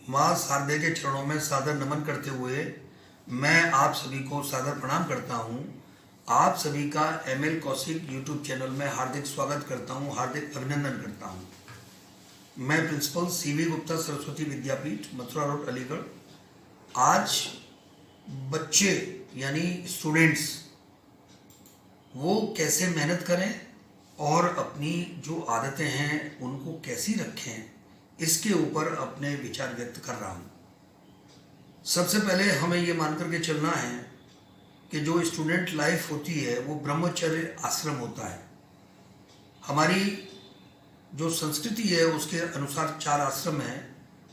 माँ शारदे के चरणों में सादर नमन करते हुए मैं आप सभी को सादर प्रणाम करता हूँ। आप सभी का ML कौशिक यूट्यूब चैनल में हार्दिक स्वागत करता हूँ, हार्दिक अभिनंदन करता हूँ। मैं प्रिंसिपल CV गुप्ता सरस्वती विद्यापीठ मथुरा रोड अलीगढ़। आज बच्चे यानी स्टूडेंट्स वो कैसे मेहनत करें और अपनी जो आदतें हैं उनको कैसी रखें, इसके ऊपर अपने विचार व्यक्त कर रहा हूँ। सबसे पहले हमें ये मान करके चलना है कि जो स्टूडेंट लाइफ होती है वो ब्रह्मचर्य आश्रम होता है। हमारी जो संस्कृति है उसके अनुसार 4 आश्रम हैं।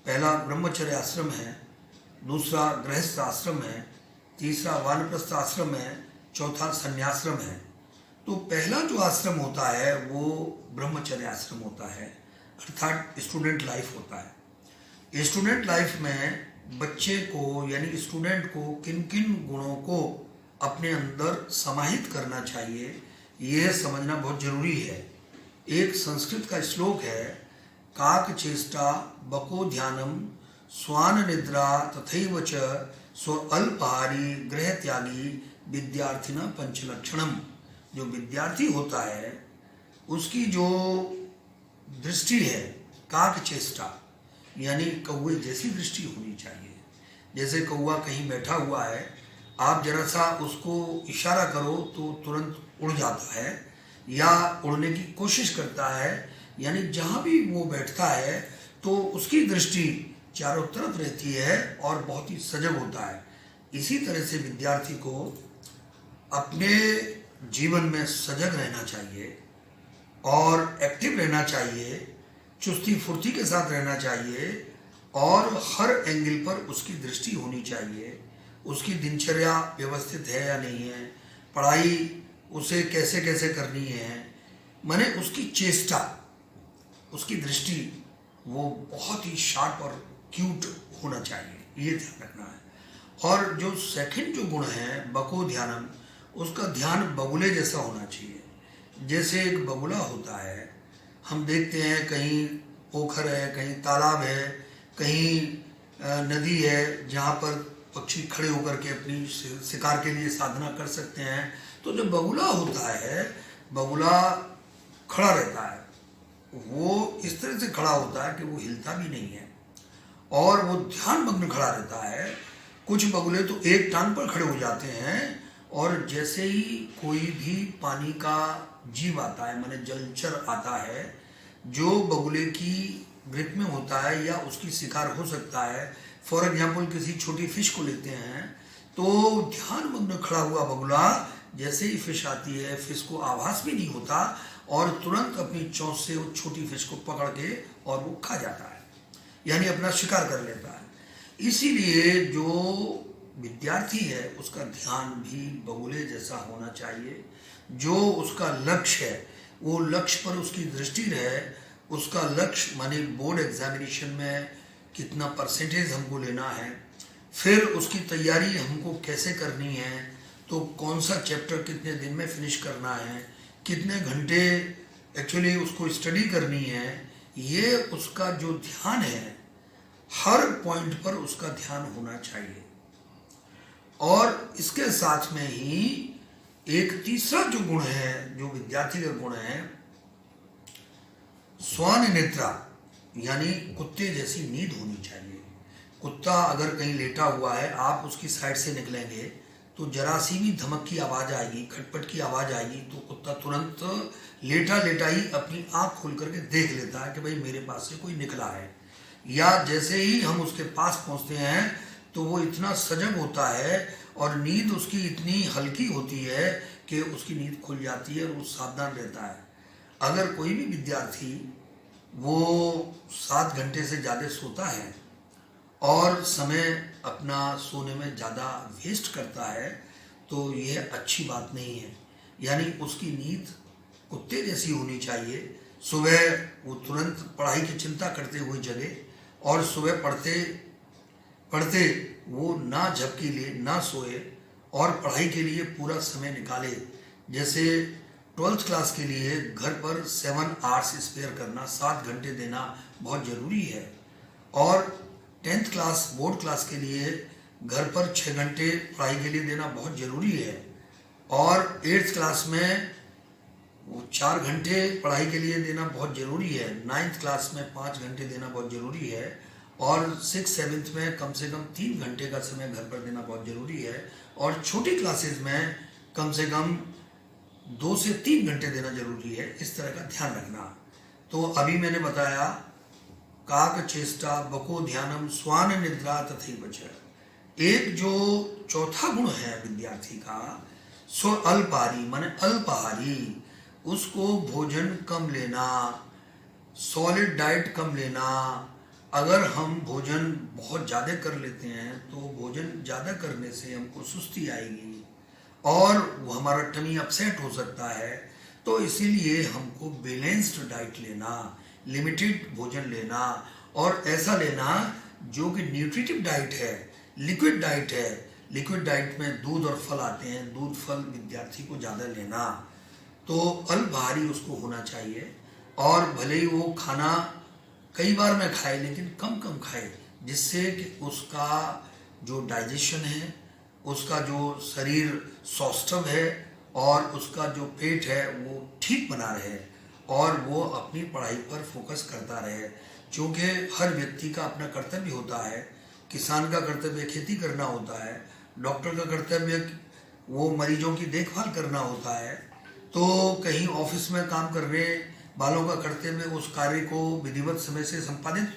पहला ब्रह्मचर्य आश्रम है, दूसरा गृहस्थ आश्रम है, तीसरा वानप्रस्थ आश्रम है, चौथा संन्याश्रम है। तो पहला जो आश्रम होता है वो ब्रह्मचर्य आश्रम होता है, अर्थात स्टूडेंट लाइफ होता है। स्टूडेंट लाइफ में बच्चे को यानी स्टूडेंट को किन किन गुणों को अपने अंदर समाहित करना चाहिए, यह समझना बहुत जरूरी है। एक संस्कृत का श्लोक है, काक चेष्टा बको ध्यानम स्वान निद्रा तथैव च स्व अल्पहारी गृह त्यागी विद्यार्थिना पंचलक्षणम। जो विद्यार्थी होता है उसकी जो दृष्टि है काक चेष्टा यानी कौवे जैसी दृष्टि होनी चाहिए। जैसे कौवा कहीं बैठा हुआ है, आप जरा सा उसको इशारा करो तो तुरंत उड़ जाता है या उड़ने की कोशिश करता है, यानी जहाँ भी वो बैठता है तो उसकी दृष्टि चारों तरफ रहती है और बहुत ही सजग होता है। इसी तरह से विद्यार्थी को अपने जीवन में सजग रहना चाहिए और एक्टिव रहना चाहिए, चुस्ती फुर्ती के साथ रहना चाहिए और हर एंगल पर उसकी दृष्टि होनी चाहिए। उसकी दिनचर्या व्यवस्थित है या नहीं है, पढ़ाई उसे कैसे कैसे करनी है, माने उसकी चेष्टा, उसकी दृष्टि वो बहुत ही शार्प और क्यूट होना चाहिए, ये ध्यान रखना है। और जो सेकंड जो गुण है बको ध्यानम, उसका ध्यान बगुले जैसा होना चाहिए। जैसे एक बगुला होता है, हम देखते हैं कहीं पोखर है, कहीं तालाब है, कहीं नदी है जहाँ पर पक्षी खड़े होकर के अपनी शिकार के लिए साधना कर सकते हैं। तो जो बगुला होता है, बगुला खड़ा रहता है, वो इस तरह से खड़ा होता है कि वो हिलता भी नहीं है और वो ध्यान मग्न खड़ा रहता है। कुछ बगुले तो एक टांग पर खड़े हो जाते हैं और जैसे ही कोई भी पानी का जीव आता है, माने जलचर आता है, जो बगुले की ग्रिप में होता है या उसकी शिकार हो सकता है, फॉर एग्जाम्पल किसी छोटी फिश को लेते हैं, तो ध्यान मग्न खड़ा हुआ बगुला जैसे ही फिश आती है, फिश को आभास भी नहीं होता और तुरंत अपनी चोंच से वो छोटी फिश को पकड़ के और वो खा जाता है, यानी अपना शिकार कर लेता है। इसीलिए जो विद्यार्थी है उसका ध्यान भी बगुले जैसा होना चाहिए। जो उसका लक्ष्य है वो लक्ष्य पर उसकी दृष्टि रहे। उसका लक्ष्य माने बोर्ड एग्जामिनेशन में कितना परसेंटेज हमको लेना है, फिर उसकी तैयारी हमको कैसे करनी है, तो कौन सा चैप्टर कितने दिन में फिनिश करना है, कितने घंटे एक्चुअली उसको स्टडी करनी है, ये उसका जो ध्यान है हर पॉइंट पर उसका ध्यान होना चाहिए। और इसके साथ में ही एक तीसरा जो गुण है, जो विद्यार्थी का गुण है, स्वान निद्रा यानी कुत्ते जैसी नींद होनी चाहिए। कुत्ता अगर कहीं लेटा हुआ है, आप उसकी साइड से निकलेंगे तो जरा सी भी धमक की आवाज़ आएगी, खटपट की आवाज़ आएगी, तो कुत्ता तुरंत लेटा लेटा ही अपनी आँख खोल करके देख लेता है कि भाई मेरे पास से कोई निकला है। या जैसे ही हम उसके पास पहुँचते हैं तो वो इतना सजग होता है और नींद उसकी इतनी हल्की होती है कि उसकी नींद खुल जाती है और वो सावधान रहता है। अगर कोई भी विद्यार्थी वो 7 घंटे से ज़्यादा सोता है और समय अपना सोने में ज़्यादा वेस्ट करता है तो यह अच्छी बात नहीं है। यानी उसकी नींद कुत्ते जैसी होनी चाहिए। सुबह वो तुरंत पढ़ाई की चिंता करते हुए जगे और सुबह पढ़ते पढ़ते वो ना झपकी ले, ना सोए और पढ़ाई के लिए पूरा समय निकाले। जैसे 12th क्लास के लिए घर पर 7 आवर्स स्पेयर करना, 7 घंटे देना बहुत ज़रूरी है। और 10th क्लास बोर्ड क्लास के लिए घर पर 6 घंटे पढ़ाई के लिए देना बहुत ज़रूरी है, और 8th क्लास में वो 4 घंटे पढ़ाई के लिए देना बहुत ज़रूरी है, 9th क्लास में 5 घंटे देना बहुत ज़रूरी है, और 6th 7th में कम से कम 3 घंटे का समय घर पर देना बहुत ज़रूरी है, और छोटी क्लासेस में कम से कम 2 से 3 घंटे देना ज़रूरी है। इस तरह का ध्यान रखना। तो अभी मैंने बताया काक चेष्टा बको ध्यानम स्वान निद्रा तथैव च। एक जो चौथा गुण है विद्यार्थी का, सो अल्पाहारी माने अल्पाहारी, उसको भोजन कम लेना, सॉलिड डाइट कम लेना। अगर हम भोजन बहुत ज़्यादा कर लेते हैं तो भोजन ज़्यादा करने से हमको सुस्ती आएगी और वो हमारा टमी अपसेट हो सकता है। तो इसीलिए हमको बैलेंस्ड डाइट लेना, लिमिटेड भोजन लेना, और ऐसा लेना जो कि न्यूट्रिटिव डाइट है, लिक्विड डाइट है। लिक्विड डाइट में दूध और फल आते हैं, दूध फल विद्यार्थी को ज़्यादा लेना। तो अल्पाहारी उसको होना चाहिए, और भले ही वो खाना कई बार में खाए लेकिन कम कम खाए, जिससे कि उसका जो डाइजेशन है, उसका जो शरीर सौष्ठव है और उसका जो पेट है वो ठीक बना रहे और वो अपनी पढ़ाई पर फोकस करता रहे। क्योंकि हर व्यक्ति का अपना कर्तव्य होता है। किसान का कर्तव्य खेती करना होता है, डॉक्टर का कर्तव्य वो मरीजों की देखभाल करना होता है, तो कहीं ऑफिस में काम करने वालों का कर्तव्य उस कार्य को विधिवत समय से संपादित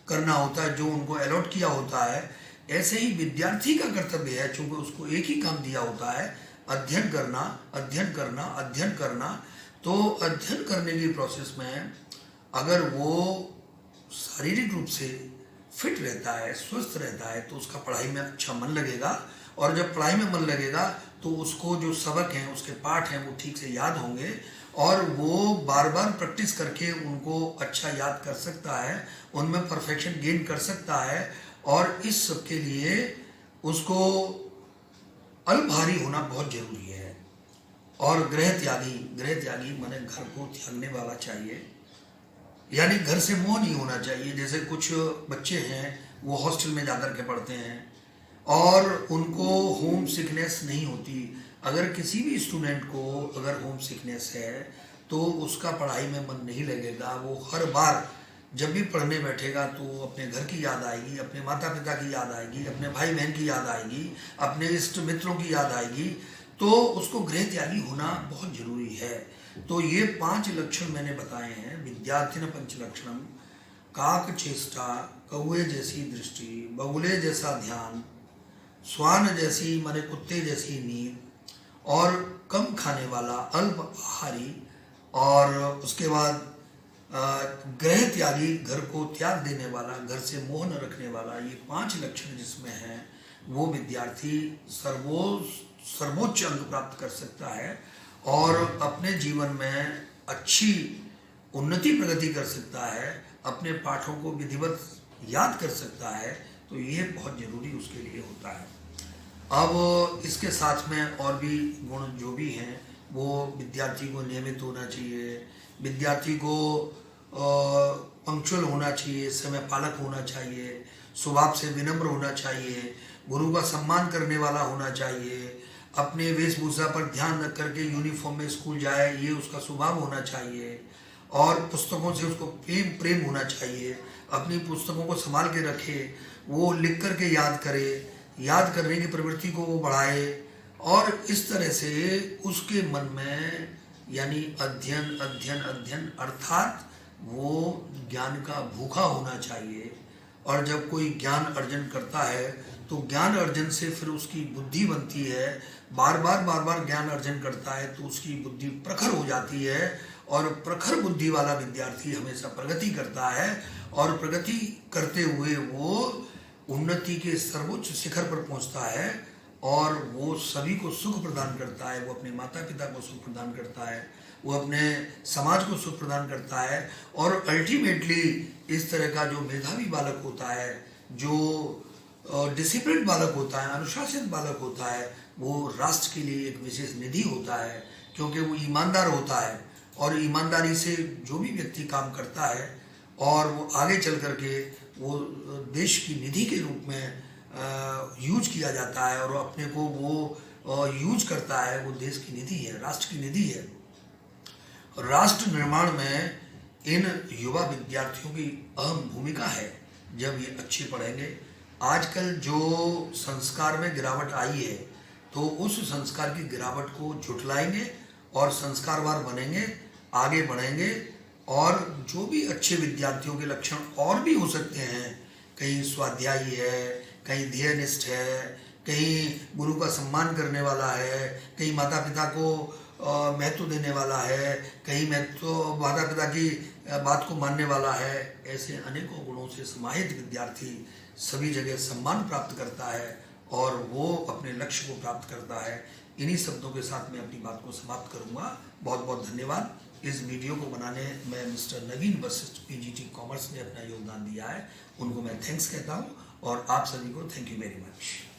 करना होता है जो उनको अलॉट किया होता है। ऐसे ही विद्यार्थी का कर्तव्य है, चूंकि उसको एक ही काम दिया होता है, अध्ययन करना अध्ययन करना अध्ययन करना। तो अध्ययन करने की प्रोसेस में अगर वो शारीरिक रूप से फिट रहता है, स्वस्थ रहता है, तो उसका पढ़ाई में अच्छा मन लगेगा, और जब पढ़ाई में मन लगेगा तो उसको जो सबक हैं, उसके पाठ हैं, वो ठीक से याद होंगे और वो बार बार प्रैक्टिस करके उनको अच्छा याद कर सकता है, उनमें परफेक्शन गेन कर सकता है। और इस सब के लिए उसको अल्पहारी होना बहुत जरूरी है। और गृह त्यागी माने घर को त्यागने वाला चाहिए, यानी घर से मोह नहीं होना चाहिए। जैसे कुछ बच्चे हैं वो हॉस्टल में जाकर के पढ़ते हैं और उनको होम सिकनेस नहीं होती। अगर किसी भी स्टूडेंट को अगर होम सिकनेस है तो उसका पढ़ाई में मन नहीं लगेगा। वो हर बार जब भी पढ़ने बैठेगा तो अपने घर की याद आएगी, अपने माता पिता की याद आएगी, अपने भाई बहन की याद आएगी, अपने इष्ट मित्रों की याद आएगी। तो उसको गृह त्यागी होना बहुत जरूरी है। तो ये 5 लक्षण मैंने बताए हैं। विद्यार्थिन पंच लक्षणम, काक चेष्टा, कौए जैसी दृष्टि, बगुले जैसा ध्यान, स्वान जैसी माने कुत्ते जैसी नींद, और कम खाने वाला अल्प आहारी, और उसके बाद गृह त्यागी, घर को त्याग देने वाला, घर से मोह न रखने वाला। ये 5 लक्षण जिसमें हैं वो विद्यार्थी सर्वोच्च अंक प्राप्त कर सकता है और अपने जीवन में अच्छी उन्नति प्रगति कर सकता है, अपने पाठों को विधिवत याद कर सकता है। तो ये बहुत जरूरी उसके लिए होता है। अब इसके साथ में और भी गुण जो भी हैं वो विद्यार्थी को नियमित होना चाहिए, विद्यार्थी को पंक्चुअल होना चाहिए, समय पालक होना चाहिए, स्वभाव से विनम्र होना चाहिए, गुरु का सम्मान करने वाला होना चाहिए, अपने वेशभूषा पर ध्यान रख करके यूनिफॉर्म में स्कूल जाए, ये उसका स्वभाव होना चाहिए, और पुस्तकों से उसको प्रेम होना चाहिए, अपनी पुस्तकों को संभाल के रखे, वो लिख करके याद करे, याद करने की प्रवृत्ति को वो बढ़ाए, और इस तरह से उसके मन में यानी अध्ययन अध्ययन अध्ययन अर्थात वो ज्ञान का भूखा होना चाहिए। और जब कोई ज्ञान अर्जन करता है तो ज्ञान अर्जन से फिर उसकी बुद्धि बनती है, बार बार ज्ञान अर्जन करता है तो उसकी बुद्धि प्रखर हो जाती है, और प्रखर बुद्धि वाला विद्यार्थी हमेशा प्रगति करता है, और प्रगति करते हुए वो उन्नति के सर्वोच्च शिखर पर पहुंचता है, और वो सभी को सुख प्रदान करता है। वो अपने माता पिता को सुख प्रदान करता है, वो अपने समाज को सुख प्रदान करता है, और अल्टीमेटली इस तरह का जो मेधावी बालक होता है, जो डिसिप्लिन बालक होता है, अनुशासित बालक होता है, वो राष्ट्र के लिए एक विशेष निधि होता है, क्योंकि वो ईमानदार होता है। और ईमानदारी से जो भी व्यक्ति काम करता है और वो आगे चल करके वो देश की निधि के रूप में यूज किया जाता है और अपने को वो यूज करता है, वो देश की निधि है, राष्ट्र की निधि है। राष्ट्र निर्माण में इन युवा विद्यार्थियों की अहम भूमिका है। जब ये अच्छे पढ़ेंगे, आजकल जो संस्कार में गिरावट आई है, तो उस संस्कार की गिरावट को झुठलाएंगे और संस्कारवान बनेंगे, आगे बढ़ेंगे। और जो भी अच्छे विद्यार्थियों के लक्षण और भी हो सकते हैं, कहीं स्वाध्यायी है, कहीं ध्येयनिष्ठ है, कहीं गुरु का सम्मान करने वाला है, कहीं माता पिता को महत्व देने वाला है, कहीं माता पिता की बात को मानने वाला है, ऐसे अनेकों गुणों से समाहित विद्यार्थी सभी जगह सम्मान प्राप्त करता है और वो अपने लक्ष्य को प्राप्त करता है। इन्हीं शब्दों के साथ मैं अपनी बात को समाप्त करूंगा। बहुत बहुत धन्यवाद। इस वीडियो को बनाने में मिस्टर नवीन वशिष्ठ पीजीटी कॉमर्स ने अपना योगदान दिया है, उनको मैं थैंक्स कहता हूँ और आप सभी को थैंक यू वेरी मच।